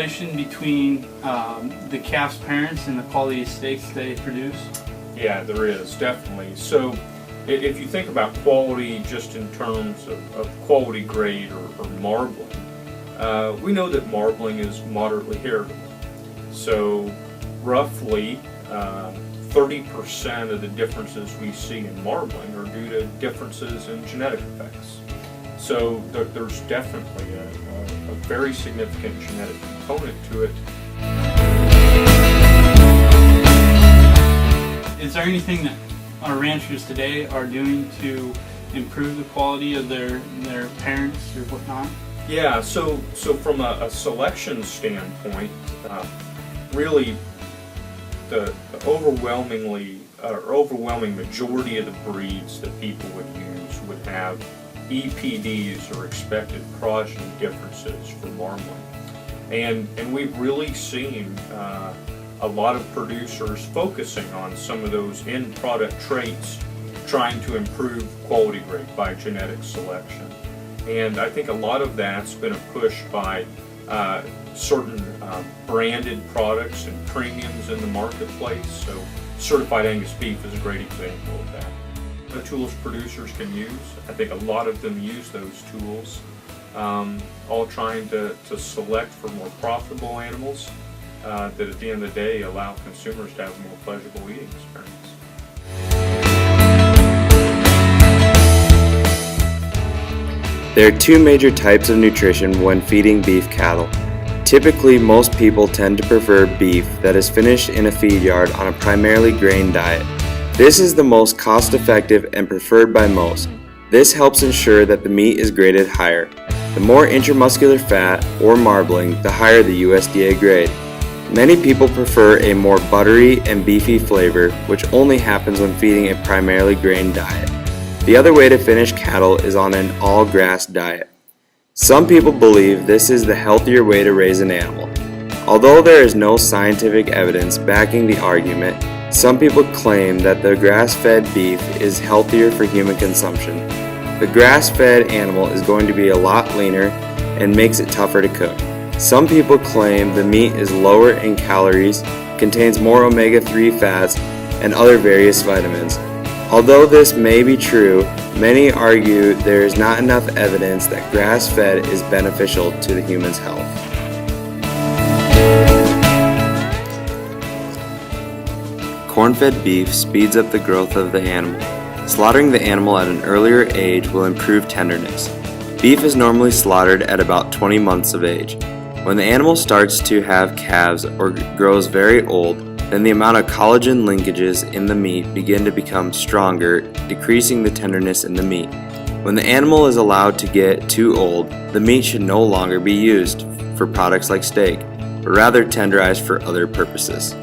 correlation between the calf's parents and the quality of steaks they produce? Yeah, there is, definitely. So if you think about quality just in terms of quality grade or marbling, we know that marbling is moderately heritable. So roughly 30% of the differences we see in marbling are due to differences in genetic effects. So there's definitely a very significant genetic component to it. Is there anything that our ranchers today are doing to improve the quality of their parents or whatnot? Yeah, so from a selection standpoint, really the overwhelming majority of the breeds that people would use would have EPDs or expected progeny differences for marbling. And we've really seen a lot of producers focusing on some of those end product traits, trying to improve quality grade by genetic selection. And I think a lot of that's been a push by certain branded products and premiums in the marketplace. So certified Angus beef is a great example of that. The tools producers can use, I think a lot of them use those tools, all trying to select for more profitable animals that at the end of the day allow consumers to have a more pleasurable eating experience. There are two major types of nutrition when feeding beef cattle. Typically, most people tend to prefer beef that is finished in a feed yard on a primarily grain diet. This is the most cost-effective and preferred by most. This helps ensure that the meat is graded higher. The more intramuscular fat or marbling, the higher the USDA grade. Many people prefer a more buttery and beefy flavor, which only happens when feeding a primarily grain diet. The other way to finish cattle is on an all-grass diet. Some people believe this is the healthier way to raise an animal. Although there is no scientific evidence backing the argument, some people claim that the grass-fed beef is healthier for human consumption. The grass-fed animal is going to be a lot leaner and makes it tougher to cook. Some people claim the meat is lower in calories, contains more omega-3 fats, and other various vitamins. Although this may be true, many argue there is not enough evidence that grass-fed is beneficial to the human's health. Corn-fed beef speeds up the growth of the animal. Slaughtering the animal at an earlier age will improve tenderness. Beef is normally slaughtered at about 20 months of age. When the animal starts to have calves or grows very old, then the amount of collagen linkages in the meat begin to become stronger, decreasing the tenderness in the meat. When the animal is allowed to get too old, the meat should no longer be used for products like steak, but rather tenderized for other purposes.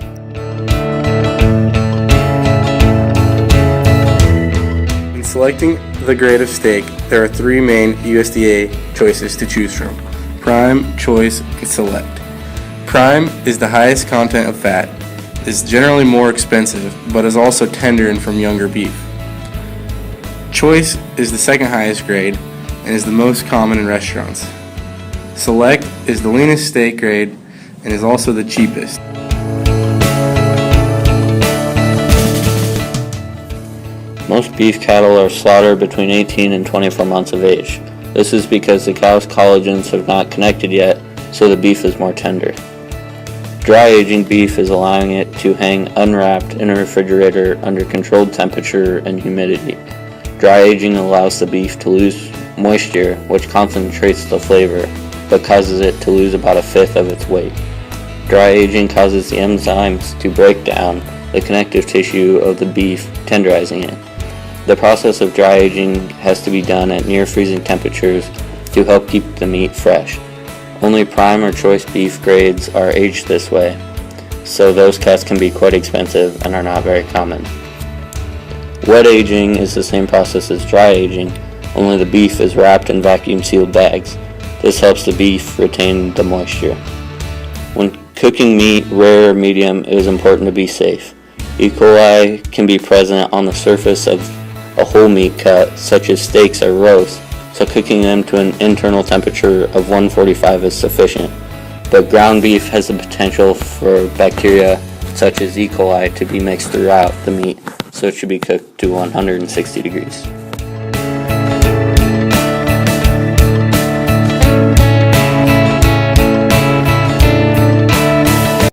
In selecting the grade of steak, there are three main USDA choices to choose from: Prime, Choice, and Select. Prime is the highest content of fat, is generally more expensive, but is also tender and from younger beef. Choice is the second highest grade and is the most common in restaurants. Select is the leanest steak grade and is also the cheapest. Most beef cattle are slaughtered between 18 and 24 months of age. This is because the cow's collagens have not connected yet, so the beef is more tender. Dry aging beef is allowing it to hang unwrapped in a refrigerator under controlled temperature and humidity. Dry aging allows the beef to lose moisture, which concentrates the flavor, but causes it to lose about a fifth of its weight. Dry aging causes the enzymes to break down the connective tissue of the beef, tenderizing it. The process of dry aging has to be done at near freezing temperatures to help keep the meat fresh. Only prime or choice beef grades are aged this way, so those cuts can be quite expensive and are not very common. Wet aging is the same process as dry aging, only the beef is wrapped in vacuum sealed bags. This helps the beef retain the moisture. When cooking meat, rare or medium, it is important to be safe. E. coli can be present on the surface of a whole meat cut, such as steaks or roasts, so cooking them to an internal temperature of 145 is sufficient. but ground beef has the potential for bacteria such as E. coli to be mixed throughout the meat, so it should be cooked to 160 degrees.